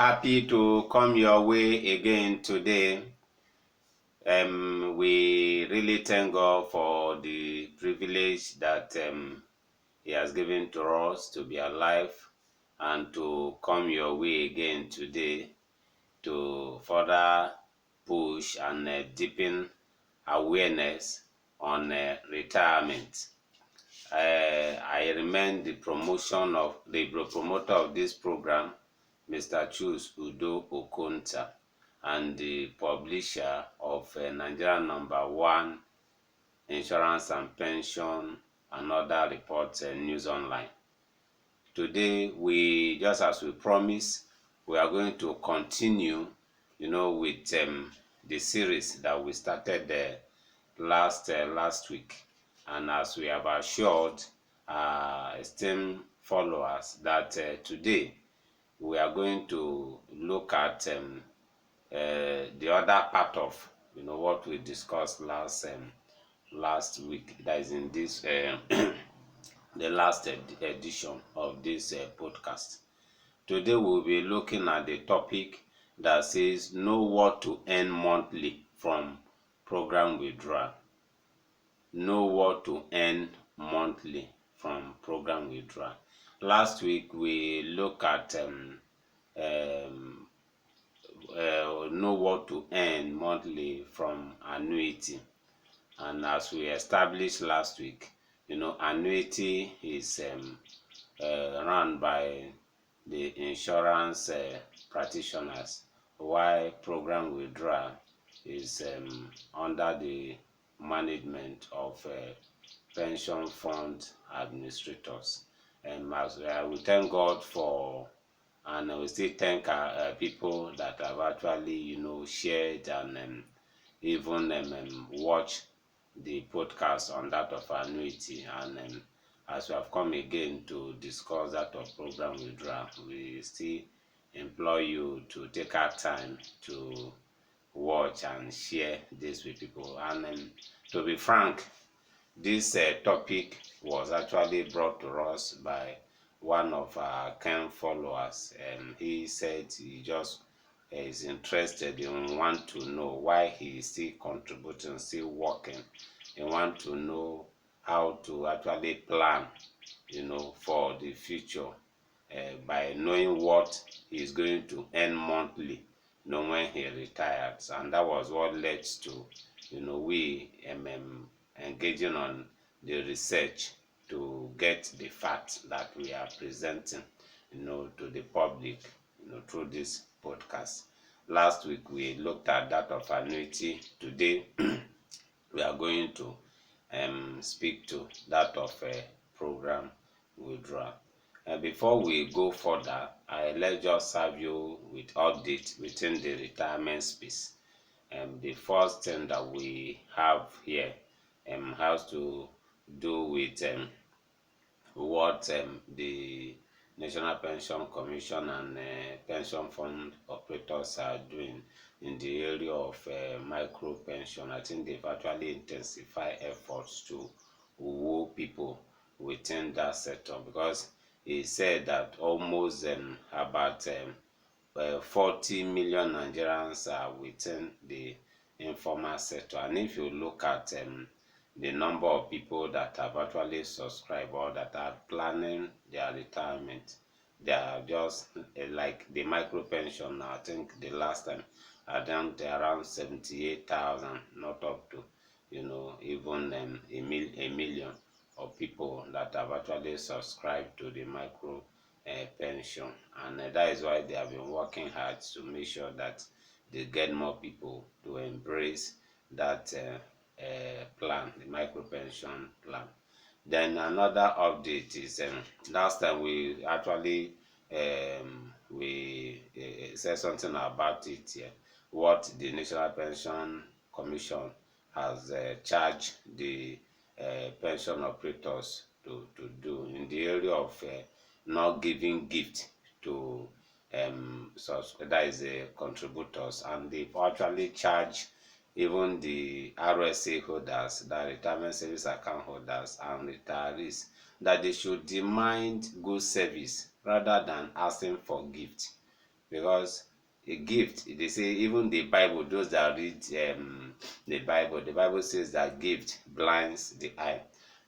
happy to come your way again today. We really thank God for the privilege that He has given to us to be alive and to come your way again today to further push and deepen awareness on retirement. I remain the promoter of this program, Mr. Chus Udo Okonta, and the publisher of Nigeria #1 Insurance and Pension and Other Reports News Online. Today, just as we promised, we are going to continue, with the series that we started last week, and as we have assured esteemed followers that today we are going to look at the other part of what we discussed last week. That is in this the last edition of this podcast. Today we'll be looking at the topic that says know what to earn monthly from program withdrawal. Know what to earn monthly from program withdrawal. Last week we looked at know what to earn monthly from annuity, and as we established last week, annuity is run by the insurance practitioners, while program withdrawal is under the management of pension fund administrators. As we thank God for, and we still thank people that have actually shared and even watch the podcast on that of annuity, and as we have come again to discuss that of program withdrawal, we still implore you to take our time to watch and share this with people. And to be frank, this topic was actually brought to us by one of our kind followers, and he said he just is interested in want to know why he is still contributing, still working. He want to know how to actually plan, for the future by knowing what he is going to earn monthly, when he retires. And that was what led to, we engaging on the research to get the facts that we are presenting, to the public, through this podcast. Last week we looked at that of annuity. Today we are going to speak to that of program withdrawal. And before we go further, let's just serve you with update within the retirement space. The first thing that we have here has to do with what the National Pension Commission and pension fund operators are doing in the area of micro pension. I think they've actually intensified efforts to woo people within that sector, because he said that almost about 40 million Nigerians are within the informal sector. And if you look at the number of people that have actually subscribed or that are planning their retirement, they are just like the micro pension. I think the last time I down to around 78,000, not up to even a million of people that have actually subscribed to the micro pension. And that is why they have been working hard to make sure that they get more people to embrace that plan, the micro pension plan. Then another update is last time we actually we said something about it here, what the National Pension Commission has charged the pension operators to do in the area of not giving gift to that is contributors, and they've actually charged even the RSA holders, the retirement savings account holders, and retirees, that they should demand good service rather than asking for gift. because a gift, they say, even the Bible, those that read the Bible says that gift blinds the eye.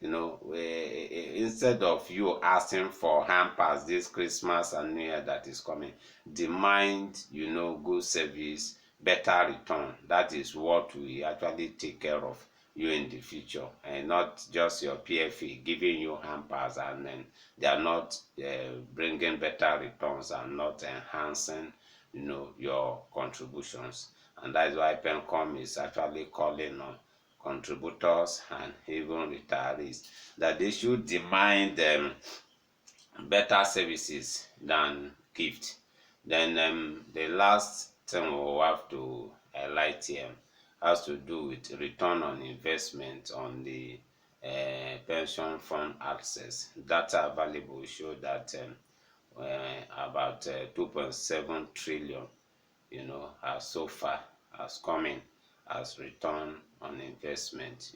Instead of you asking for hampers this Christmas and New Year that is coming, demand, good service, better return. That is what we actually take care of you in the future, and not just your PFA giving you hampers, and then they are not bringing better returns and not enhancing your contributions. And that is why PENCOM is actually calling on contributors and even retirees that they should demand better services than gift. Then the last thing we'll have to highlight here has to do with return on investment on the pension fund access. Data available show that about 2.7 trillion has so far has come in as return on investment.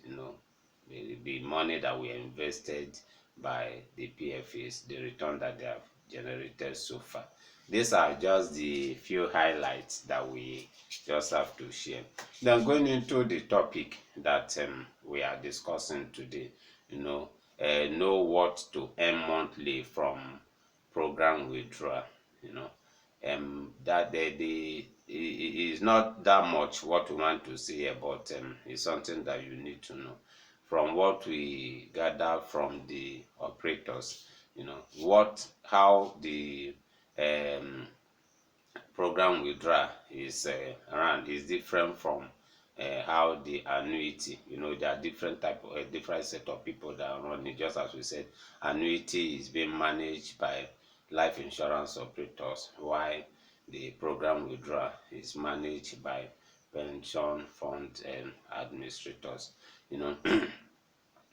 The money that we invested by the PFAs, the return that they have generated so far. These are just the few highlights that we just have to share. Then going into the topic that we are discussing today, know what to earn monthly from program withdrawal. That the it is not that much what we want to say here, but it's something that you need to know from what we gather from the operators. How the um, program withdrawal is around is different from how the annuity. There are different set of people that are running. Just as we said, annuity is being managed by life insurance operators, while the program withdrawal is managed by pension fund administrators.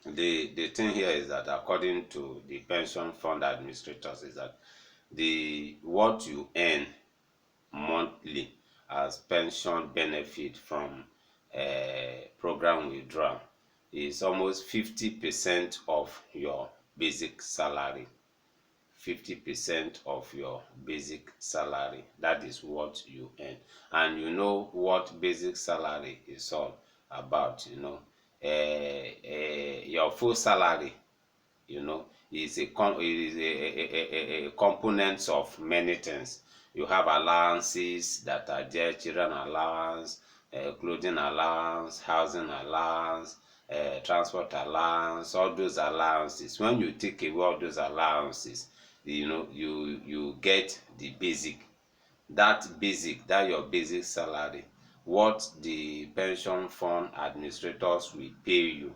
The thing here is that according to the pension fund administrators is that the what you earn monthly as pension benefit from program withdrawal is almost 50% of your basic salary. 50% of your basic salary. That is what you earn. And you know what basic salary is all about. Your full salary, is a component of many things. You have allowances that are there: children allowance, clothing allowance, housing allowance, transport allowance. All those allowances, when you take away all those allowances, you get the basic. That your basic salary, what the pension fund administrators will pay you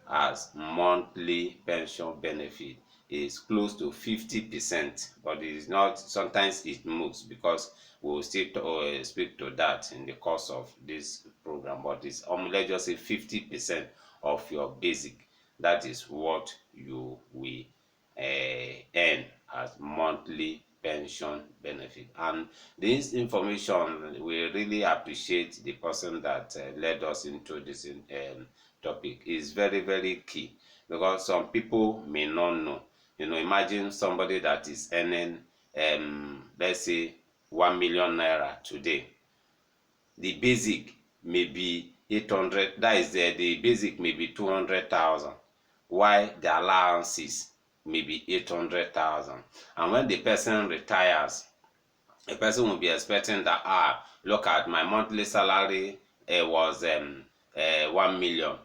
as monthly pension benefit, is close to 50%, but it is not. Sometimes it moves, because we will still speak to that in the course of this program, but it's let's just say 50% of your basic. That is what you will earn as monthly pension benefit. And this information, we really appreciate the person that led us into this topic. Is very, very key, because some people may not know. Imagine somebody that is earning let's say 1 million naira today. The basic may be 800, that is the basic may be 200,000, while the allowances may be 800,000. And when the person retires, a person will be expecting that, look at my monthly salary was 1 million,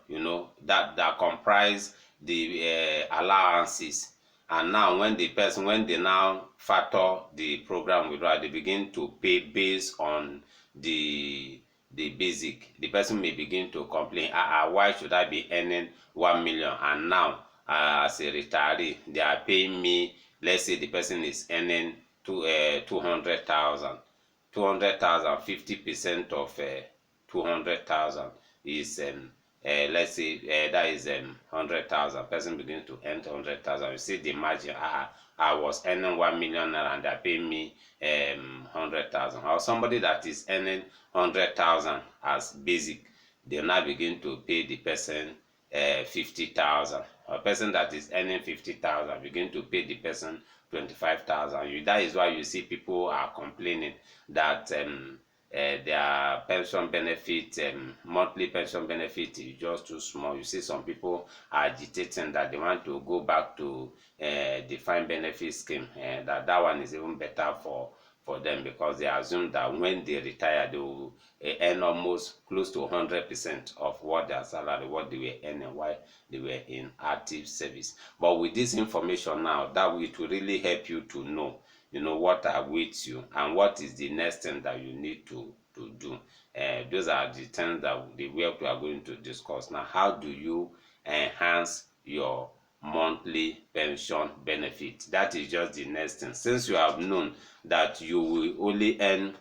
that comprise the allowances. And now when they now factor the program withdrawal, they begin to pay based on the basic. The person may begin to complain, why should I be earning 1 million, and now as a retiree they are paying me, let's say the person is earning 200,000. 50% of 200,000 is let's say that is 100,000. Person begins to earn 100,000. You see the margin. I was earning 1 million naira and they're paying me 100,000. Or somebody that is earning 100,000 as basic, they now begin to pay the person 50,000. A person that is earning 50,000 begin to pay the person 25,000. That is why you see people are complaining that their pension benefit, monthly pension benefit is just too small. You see some people are agitating that they want to go back to defined benefit scheme, and that one is even better for them, because they assume that when they retire they will earn almost close to 100% of what their salary, what they were earning while they were in active service. But with this information now, that it will really help you to know, what awaits you and what is the next thing that you need to do. Those are the things that the work we are going to discuss now. How do you enhance your monthly pension benefit? That is just the next thing. Since you have known that you will only earn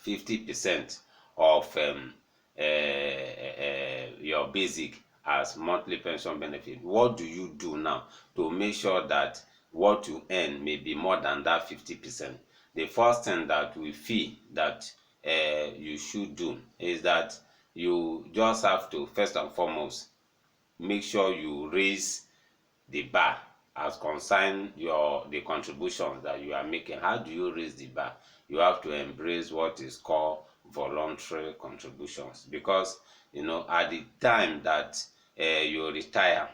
50% of your basic as monthly pension benefit, what do you do now to make sure that what you earn may be more than that 50%? The first thing that we feel that you should do is that you just have to, first and foremost, make sure you raise the bar as concern the contributions that you are making. How do you raise the bar? You have to embrace what is called voluntary contributions, because at the time that you retire,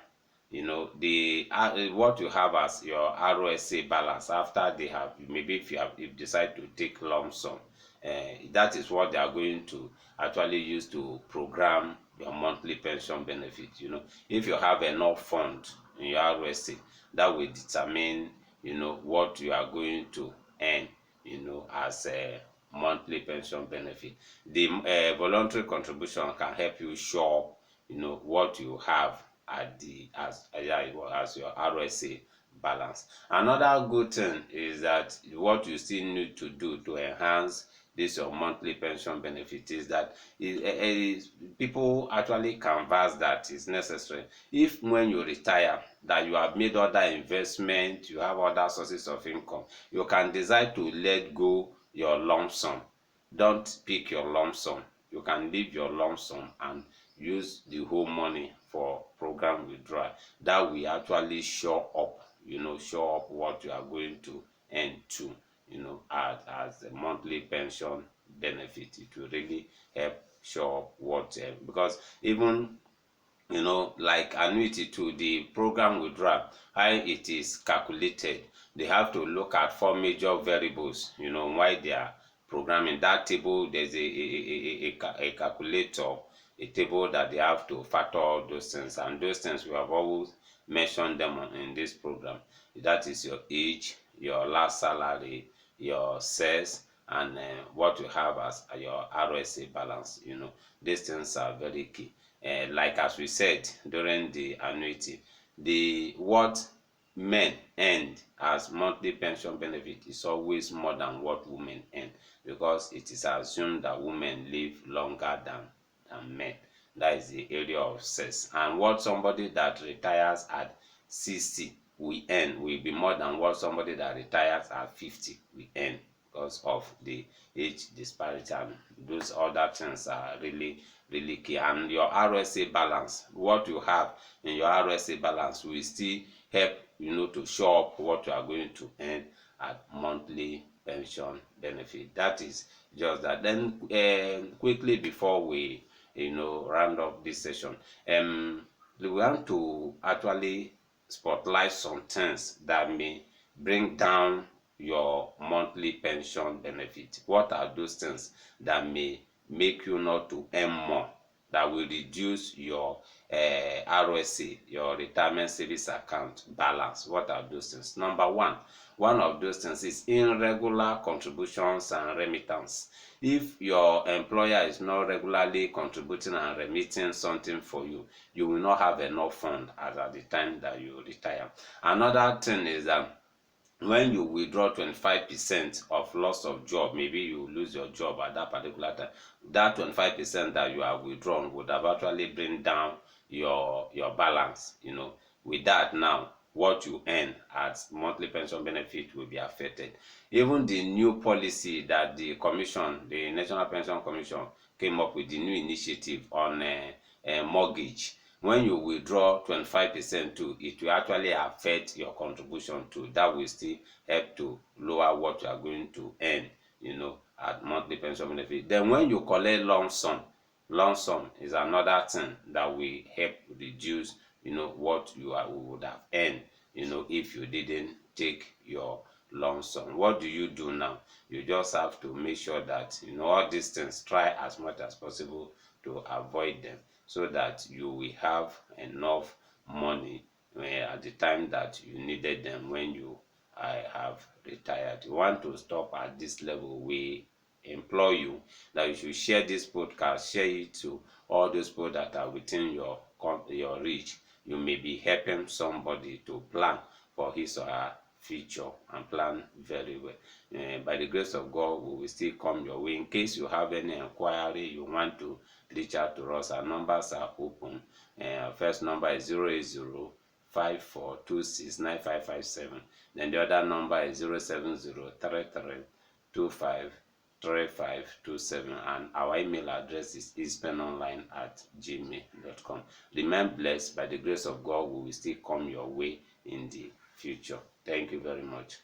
the what you have as your RSA balance after they have, maybe if you decide to take lump sum, that is what they are going to actually use to program your monthly pension benefit. If you have enough fund in your RSA, that will determine what you are going to earn as a monthly pension benefit. The voluntary contribution can help you show what you have at the as your RSA balance. Another good thing is that what you still need to do to enhance this your monthly pension benefit is that people actually canvass that is necessary. If when you retire that you have made other investment, you have other sources of income, you can decide to let go your lump sum. Don't pick your lump sum. You can leave your lump sum and use the whole money for program withdrawal. That will actually show up what you are going to earn to as a monthly pension benefit. It will really help show up what because even like annuity to the program withdrawal, how it is calculated, they have to look at four major variables why they are programming that table. There's a calculator, a table that they have to factor all those things, and those things we have always mentioned them in this program. That is your age, your last salary, your sales, and what you have as your RSA balance. These things are very key. Like as we said during the annuity, what men earn as monthly pension benefit is always more than what women earn, because it is assumed that women live longer than men. That is the area of sex. And what somebody that retires at 60 will earn will be more than what somebody that retires at 50 will earn, because of the age disparity, and those other things are really key. And your RSA balance, what you have in your RSA balance will still help to show up what you are going to earn at monthly pension benefit. That is just that. Then quickly before we round up this session, we want to actually spotlight some things that may bring down your monthly pension benefit. What are those things that may make you not to earn more, that will reduce your RSA, your retirement savings account balance? What are those things? Number one of those things is irregular contributions and remittance. If your employer is not regularly contributing and remitting something for you, you will not have enough fund as at the time that you retire. Another thing is that when you withdraw 25% of loss of job, maybe you lose your job at that particular time, that 25% that you have withdrawn would have actually bring down your balance. With that, now what you earn as monthly pension benefit will be affected. Even the new policy that the National Pension Commission, came up with, the new initiative on mortgage. when you withdraw 25% too, it will actually affect your contribution too. That will still help to lower what you are going to earn, at monthly pension benefit. Then when you collect lump sum is another thing that will help reduce, what would have earned, if you didn't take your lump sum. What do you do now? You just have to make sure that, all these things, try as much as possible to avoid them, so that you will have enough money at the time that you needed them when you have retired. You want to stop at this level, we implore you that you should share this podcast, share it to all those people that are within your reach. You may be helping somebody to plan for his or her future, and plan very well. By the grace of God, we will still come your way. In case you have any inquiry, you want to reach out to us, our numbers are open. Our first number is 08054269557. Then the other number is 07033253527, and our email address is ispenonline@gmail.com. Remain blessed. By the grace of God, we will still come your way in the future. Thank you very much.